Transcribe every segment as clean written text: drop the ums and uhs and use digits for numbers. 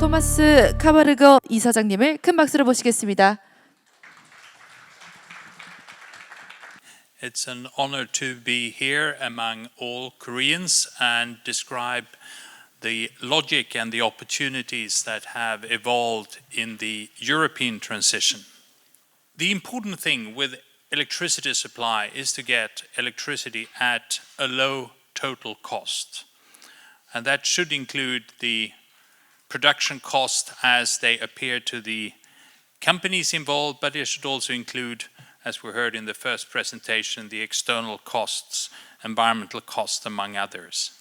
토마스 카바르거 이사장님을 큰 박수로 모시겠습니다. It's an honor to be here among all Koreans and describe the logic and the opportunities that have evolved in the European transition. The important thing with electricity supply is to get electricity at a low total cost. And that should include the production cost as they appear to the companies involved, but it should also include, as we heard in the first presentation, the external costs, environmental costs, among others.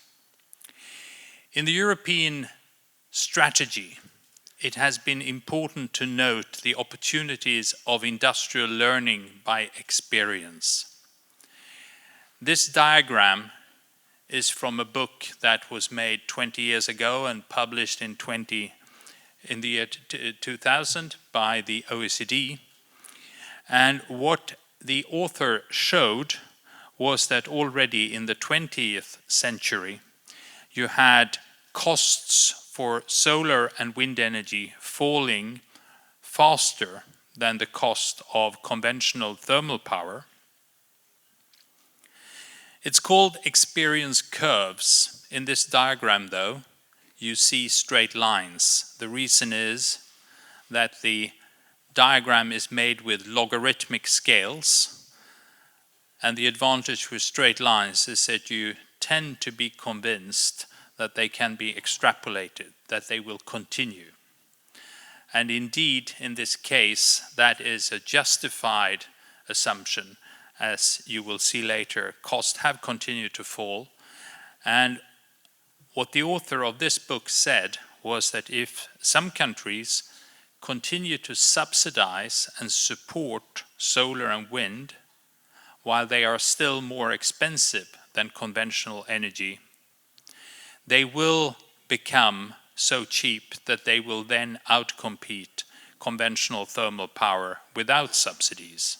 In the European strategy, it has been important to note the opportunities of industrial learning by experience. This diagram is from a book that was made 20 years ago and published in the year 2000 by the OECD. And what the author showed was that already in the 20th century, you had costs for solar and wind energy falling faster than the cost of conventional thermal power. It's called experience curves. In this diagram, though, you see straight lines. The reason is that the diagram is made with logarithmic scales, and the advantage with straight lines is that you tend to be convinced that they can be extrapolated, that they will continue. And indeed, in this case, that is a justified assumption. As you will see later, costs have continued to fall. And what the author of this book said was that if some countries continue to subsidize and support solar and wind, while they are still more expensive than conventional energy, they will become so cheap that they will then outcompete conventional thermal power without subsidies.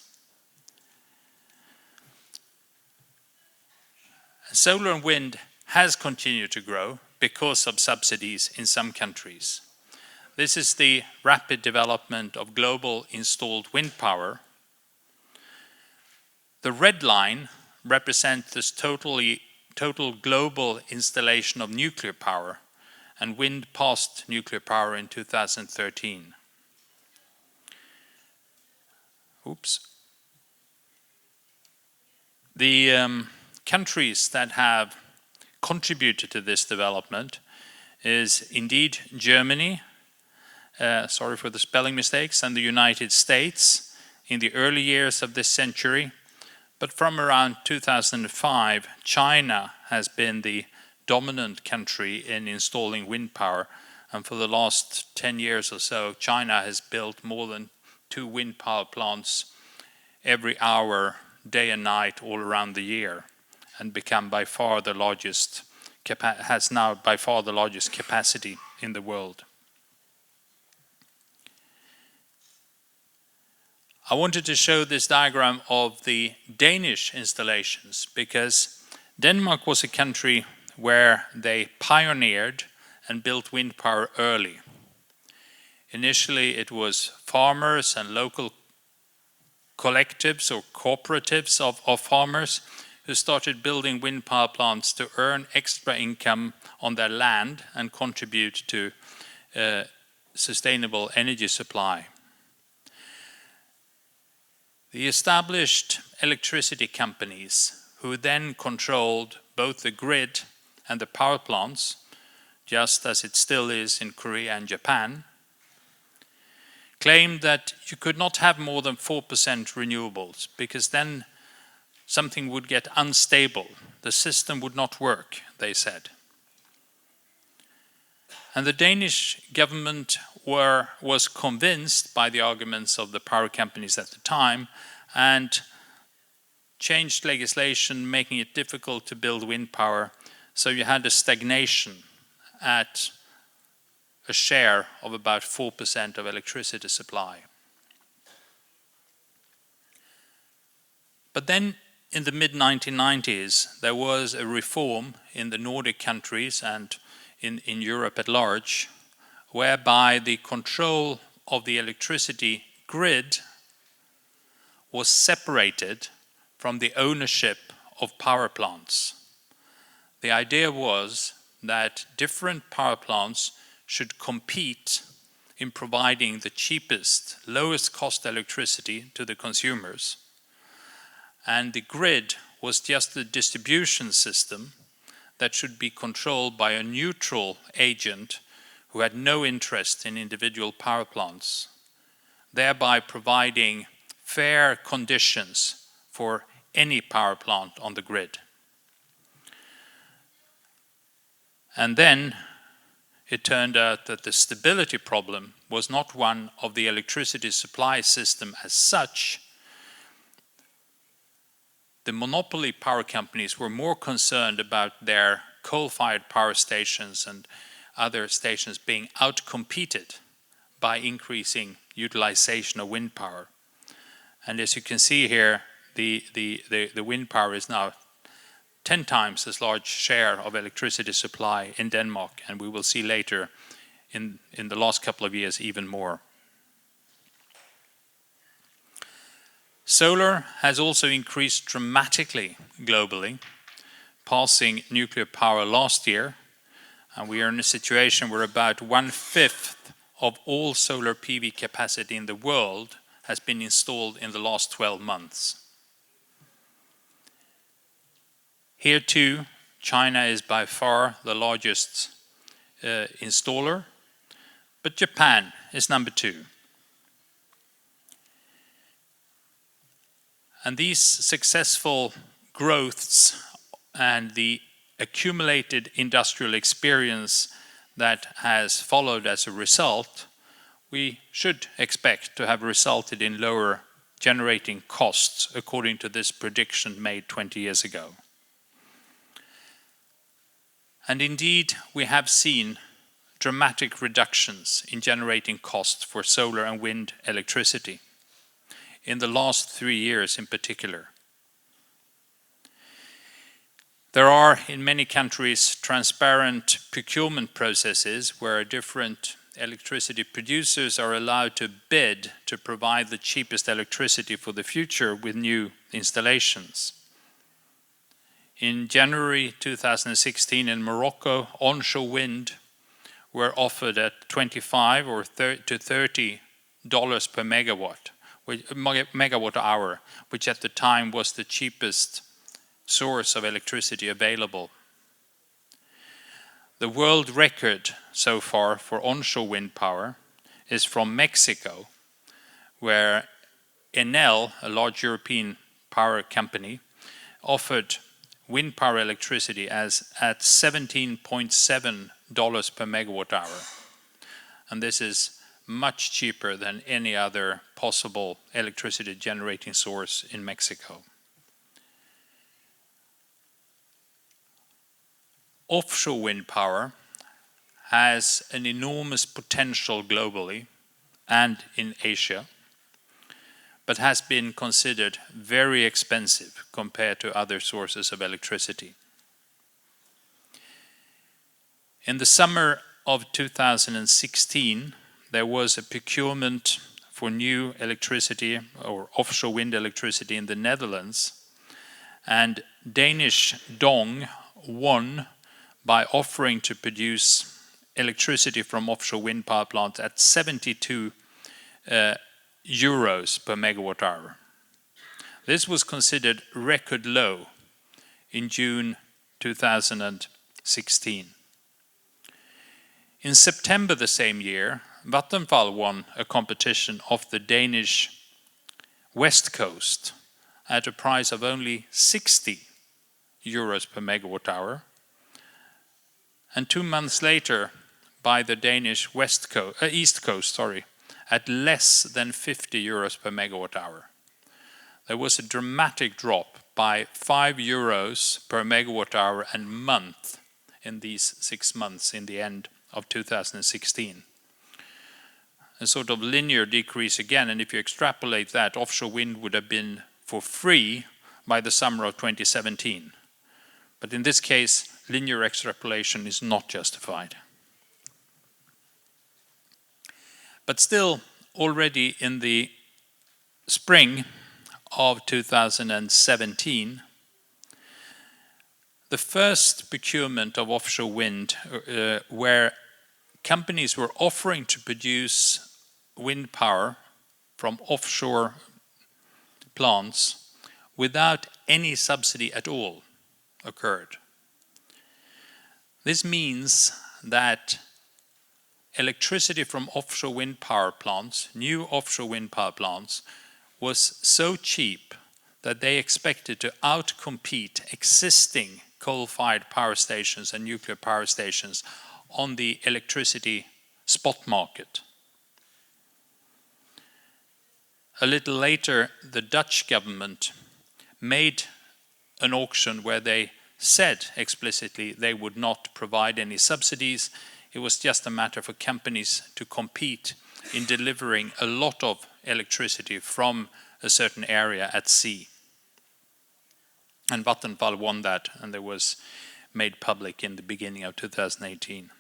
Solar and wind has continued to grow because of subsidies in some countries. This is the rapid development of global installed wind power. The red line represents this total global installation of nuclear power, and wind passed nuclear power in 2013. The countries that have contributed to this development is indeed Germany, sorry for the spelling mistakes, and the United States in the early years of this century. But from around 2005, China has been the dominant country in installing wind power. And for the last 10 years or so, China has built more than 2 wind power plants every hour, day and night, all around the year, and become by far the largest, has now by far the largest capacity in the world. I wanted to show this diagram of the Danish installations because Denmark was a country where they pioneered and built wind power early. Initially, it was farmers and local collectives or cooperatives of farmers who started building wind power plants to earn extra income on their land and contribute to sustainable energy supply. The established electricity companies, who then controlled both the grid and the power plants, just as it still is in Korea and Japan, claimed that you could not have more than 4% renewables because then something would get unstable. The system would not work, they said. And the Danish government was convinced by the arguments of the power companies at the time and changed legislation making it difficult to build wind power. So you had a stagnation at a share of about 4% of electricity supply. But then in the mid-1990s, there was a reform in the Nordic countries and in Europe at large, whereby the control of the electricity grid was separated from the ownership of power plants. The idea was that different power plants should compete in providing the cheapest, lowest cost electricity to the consumers. And the grid was just the distribution system that should be controlled by a neutral agent who had no interest in individual power plants, thereby providing fair conditions for any power plant on the grid. And then it turned out that the stability problem was not one of the electricity supply system as such. The monopoly power companies were more concerned about their coal-fired power stations and other stations being outcompeted by increasing utilization of wind power. And as you can see here, the wind power is now 10 times as large share of electricity supply in Denmark, and we will see later in the last couple of years even more. Solar has also increased dramatically globally, passing nuclear power last year, and we are in a situation where about 1/5 of all solar PV capacity in the world has been installed in the last 12 months. Here too, China is by far the largest installer, but Japan is number 2. And these successful growths and the accumulated industrial experience that has followed as a result, we should expect to have resulted in lower generating costs according to this prediction made 20 years ago. And indeed, we have seen dramatic reductions in generating costs for solar and wind electricity in the last 3 years in particular. There are in many countries transparent procurement processes where different electricity producers are allowed to bid to provide the cheapest electricity for the future with new installations. In January 2016 in Morocco, onshore wind were offered at $25 or to $30 per megawatt hour, which at the time was the cheapest source of electricity available. The world record so far for onshore wind power is from Mexico, where Enel, a large European power company, offered wind power electricity at $17.7 per megawatt hour. And this is much cheaper than any other possible electricity generating source in Mexico. Offshore wind power has an enormous potential globally and in Asia, but has been considered very expensive compared to other sources of electricity. In the summer of 2016, there was a procurement for new electricity or offshore wind electricity in the Netherlands, and Danish Dong won by offering to produce electricity from offshore wind power plants at 72 euros per megawatt hour. This was considered record low in June 2016. In September the same year, Vattenfall won a competition off the Danish west coast at a price of only 60 euros per megawatt hour. And 2 months later, by the Danish east coast, at less than 50 euros per megawatt hour. There was a dramatic drop by 5 euros per megawatt hour and month in these 6 months in the end of 2016. A sort of linear decrease again, and if you extrapolate that, offshore wind would have been for free by the summer of 2017. But in this case, linear extrapolation is not justified. But still, already in the spring of 2017, the first procurement of offshore wind, where companies were offering to produce wind power from offshore plants without any subsidy at all, occurred. This means that electricity from offshore wind power plants, new offshore wind power plants, was so cheap that they expected to outcompete existing coal-fired power stations and nuclear power stations on the electricity spot market. A little later, the Dutch government made an auction where they said explicitly they would not provide any subsidies. It was just a matter for companies to compete in delivering a lot of electricity from a certain area at sea. And Vattenfall won that, and it was made public in the beginning of 2018.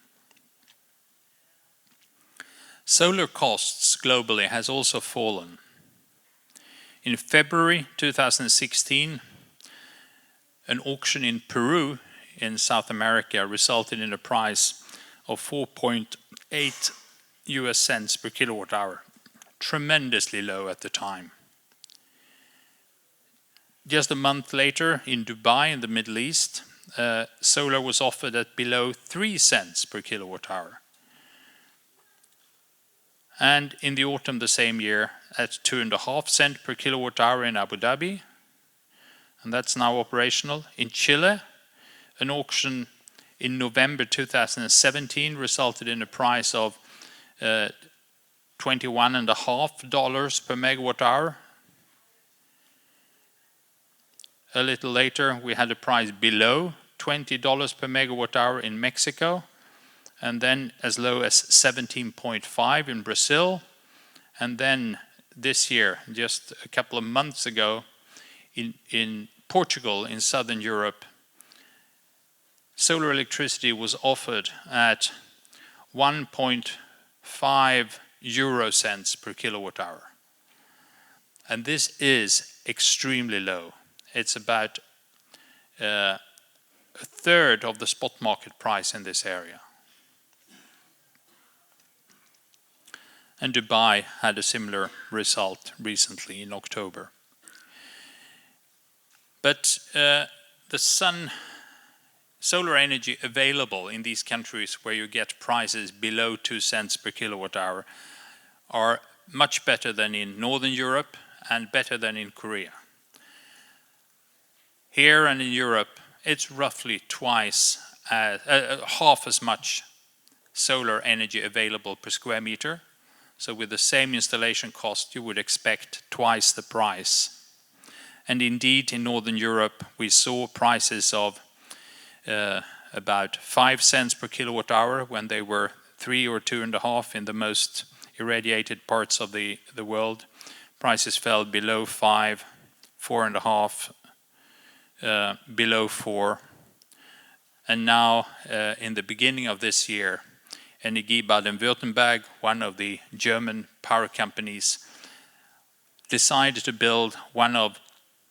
Solar costs globally has also fallen. In February 2016, an auction in Peru in South America resulted in a price of 4.8 US cents per kilowatt hour, tremendously low at the time. Just a month later, in Dubai, in the Middle East, solar was offered at below 3 cents per kilowatt hour. And in the autumn the same year, at 2.5 cents per kilowatt hour in Abu Dhabi, and that's now operational. In Chile, an auction in November 2017 resulted in a price of $21.50 per megawatt hour. A little later, we had a price below $20 per megawatt hour in Mexico, and then as low as 17.5 in Brazil. And then this year, just a couple of months ago, in Portugal, in southern Europe, solar electricity was offered at 1.5 euro cents per kilowatt hour. And this is extremely low. It's about a third of the spot market price in this area. And Dubai had a similar result recently in October. But the solar energy available in these countries where you get prices below 2 cents per kilowatt hour are much better than in Northern Europe and better than in Korea. Here and in Europe, it's roughly half as much solar energy available per square meter. So with the same installation cost, you would expect twice the price. And indeed, in Northern Europe, we saw prices of about 5 cents per kilowatt hour when they were 3 or 2.5 in the most irradiated parts of the world. Prices fell below 5, 4.5, below 4. And now, in the beginning of this year, Energie Baden-Württemberg, one of the German power companies, decided to build one of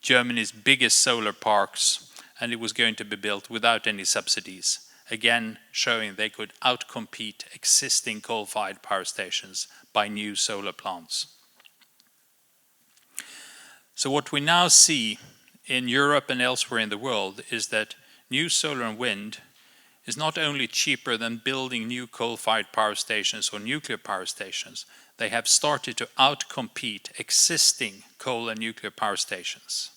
Germany's biggest solar parks, and it was going to be built without any subsidies, again showing they could outcompete existing coal-fired power stations by new solar plants. So what we now see in Europe and elsewhere in the world is that new solar and wind is not only cheaper than building new coal-fired power stations or nuclear power stations, they have started to outcompete existing coal and nuclear power stations.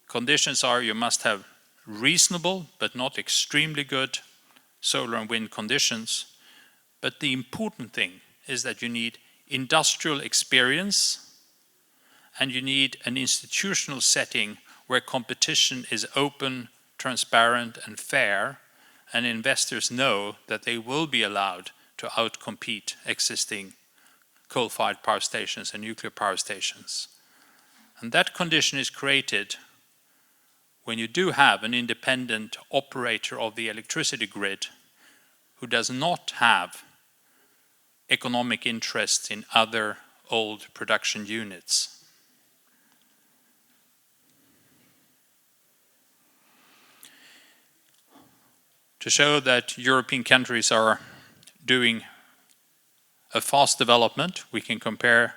Conditions are you must have reasonable but not extremely good solar and wind conditions. But the important thing is that you need industrial experience and you need an institutional setting where competition is open, transparent and fair, and investors know that they will be allowed to outcompete existing coal-fired power stations and nuclear power stations. And that condition is created when you do have an independent operator of the electricity grid who does not have economic interests in other old production units. To show that European countries are doing a fast development, we can compare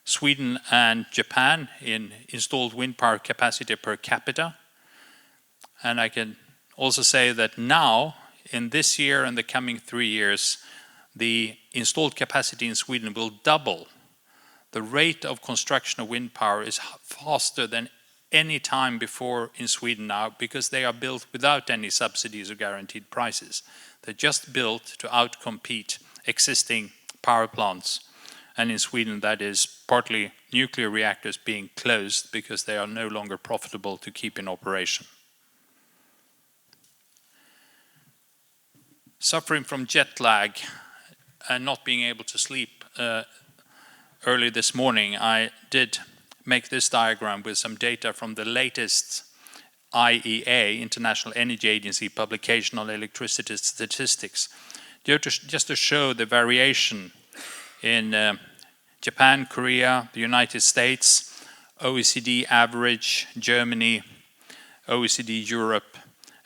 Sweden and Japan in installed wind power capacity per capita. And I can also say that now, in this year and the coming 3 years, the installed capacity in Sweden will double. The rate of construction of wind power is faster than any time before in Sweden now, because they are built without any subsidies or guaranteed prices. They're just built to outcompete existing power plants. And in Sweden, that is partly nuclear reactors being closed because they are no longer profitable to keep in operation. Suffering from jet lag and not being able to sleep early this morning, I did make this diagram with some data from the latest IEA, International Energy Agency, publication on electricity statistics, just to show the variation in Japan, Korea, the United States, OECD average, Germany, OECD Europe,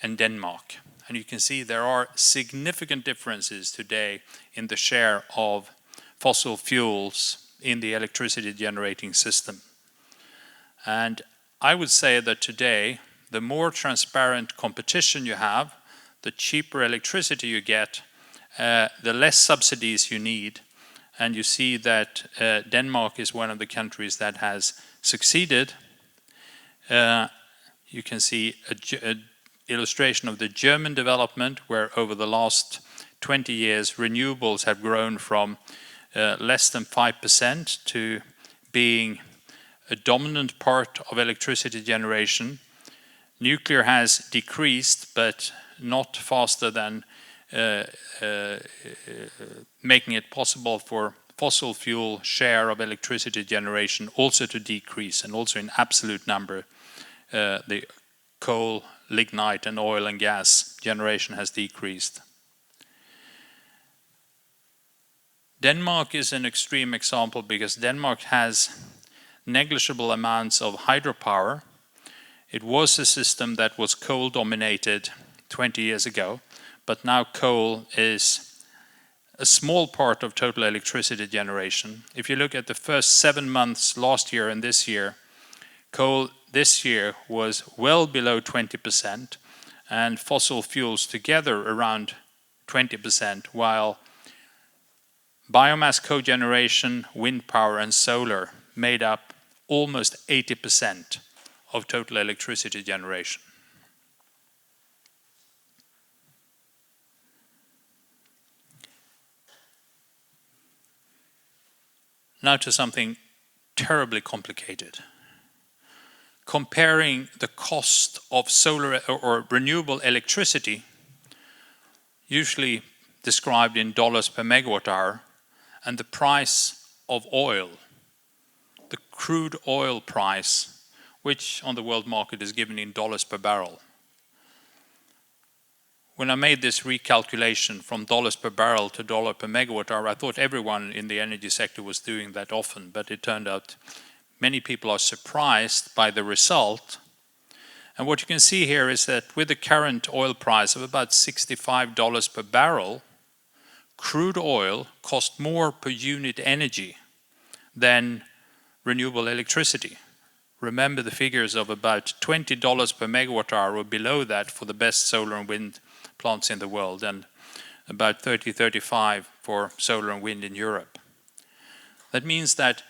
and Denmark. And you can see there are significant differences today in the share of fossil fuels in the electricity generating system. And I would say that today, the more transparent competition you have, the cheaper electricity you get, the less subsidies you need. And you see that Denmark is one of the countries that has succeeded. You can see an illustration of the German development, where over the last 20 years, renewables have grown from less than 5% to being a dominant part of electricity generation. Nuclear has decreased, but not faster than making it possible for fossil fuel share of electricity generation also to decrease, and also in absolute number, the coal, lignite, and oil and gas generation has decreased. Denmark is an extreme example because Denmark has negligible amounts of hydropower. It was a system that was coal dominated 20 years ago, but now coal is a small part of total electricity generation. If you look at the first 7 months last year and this year, coal this year was well below 20%, and fossil fuels together around 20%, while biomass cogeneration, wind power, and solar made up almost 80% of total electricity generation. Now to something terribly complicated. Comparing the cost of solar or renewable electricity, usually described in dollars per megawatt hour, and the price of oil, the crude oil price, which on the world market is given in dollars per barrel. When I made this recalculation from dollars per barrel to dollar per megawatt hour, I thought everyone in the energy sector was doing that often, but it turned out many people are surprised by the result. And what you can see here is that with the current oil price of about $65 per barrel, crude oil costs more per unit energy than renewable electricity. Remember the figures of about $20 per megawatt hour or below that for the best solar and wind plants in the world, and about 30-35 for solar and wind in Europe. That means that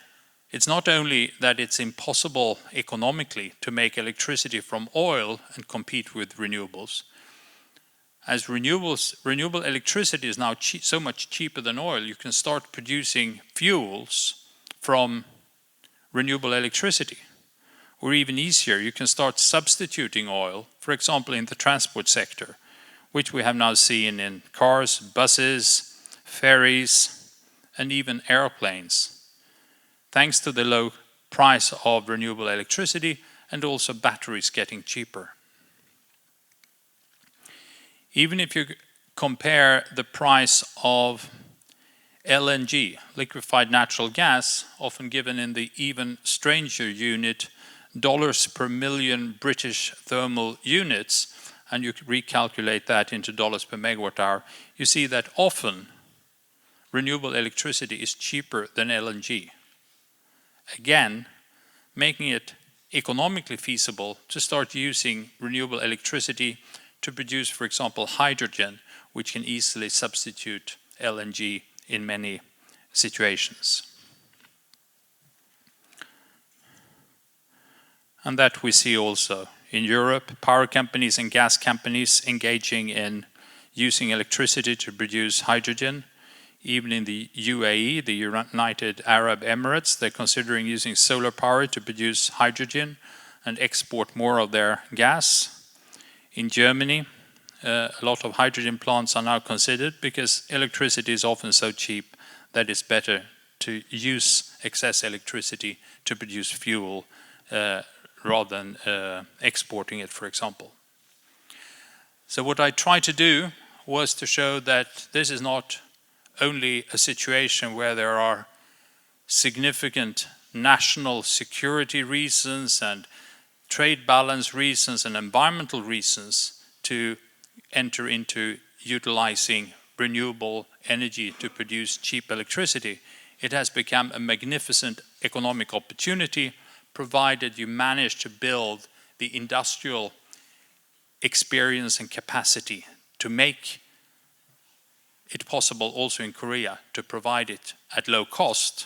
it's not only that it's impossible economically to make electricity from oil and compete with renewables. As renewable electricity is now so much cheaper than oil, you can start producing fuels from renewable electricity. Or even easier, you can start substituting oil, for example in the transport sector, which we have now seen in cars, buses, ferries, and even airplanes, thanks to the low price of renewable electricity and also batteries getting cheaper. Even if you compare the price of LNG, liquefied natural gas, often given in the even stranger unit, dollars per million British thermal units, and you recalculate that into dollars per megawatt hour, you see that often renewable electricity is cheaper than LNG. Again, making it economically feasible to start using renewable electricity to produce, for example, hydrogen, which can easily substitute LNG in many situations. And that we see also in Europe, power companies and gas companies engaging in using electricity to produce hydrogen. Even in the UAE, the United Arab Emirates, they're considering using solar power to produce hydrogen and export more of their gas. In Germany, a lot of hydrogen plants are now considered because electricity is often so cheap that it's better to use excess electricity to produce fuel rather than exporting it, for example. So what I tried to do was to show that this is not only a situation where there are significant national security reasons and trade balance reasons and environmental reasons to enter into utilizing renewable energy to produce cheap electricity. It has become a magnificent economic opportunity, provided you manage to build the industrial experience and capacity to make it possible also in Korea to provide it at low cost.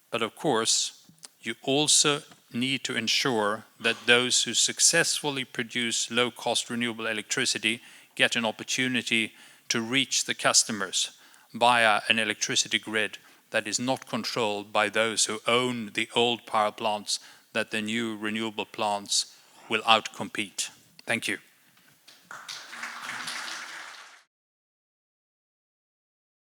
But of course, you also need to ensure that those who successfully produce low-cost renewable electricity get an opportunity to reach the customers via an electricity grid that is not controlled by those who own the old power plants that the new renewable plants will outcompete. Thank you.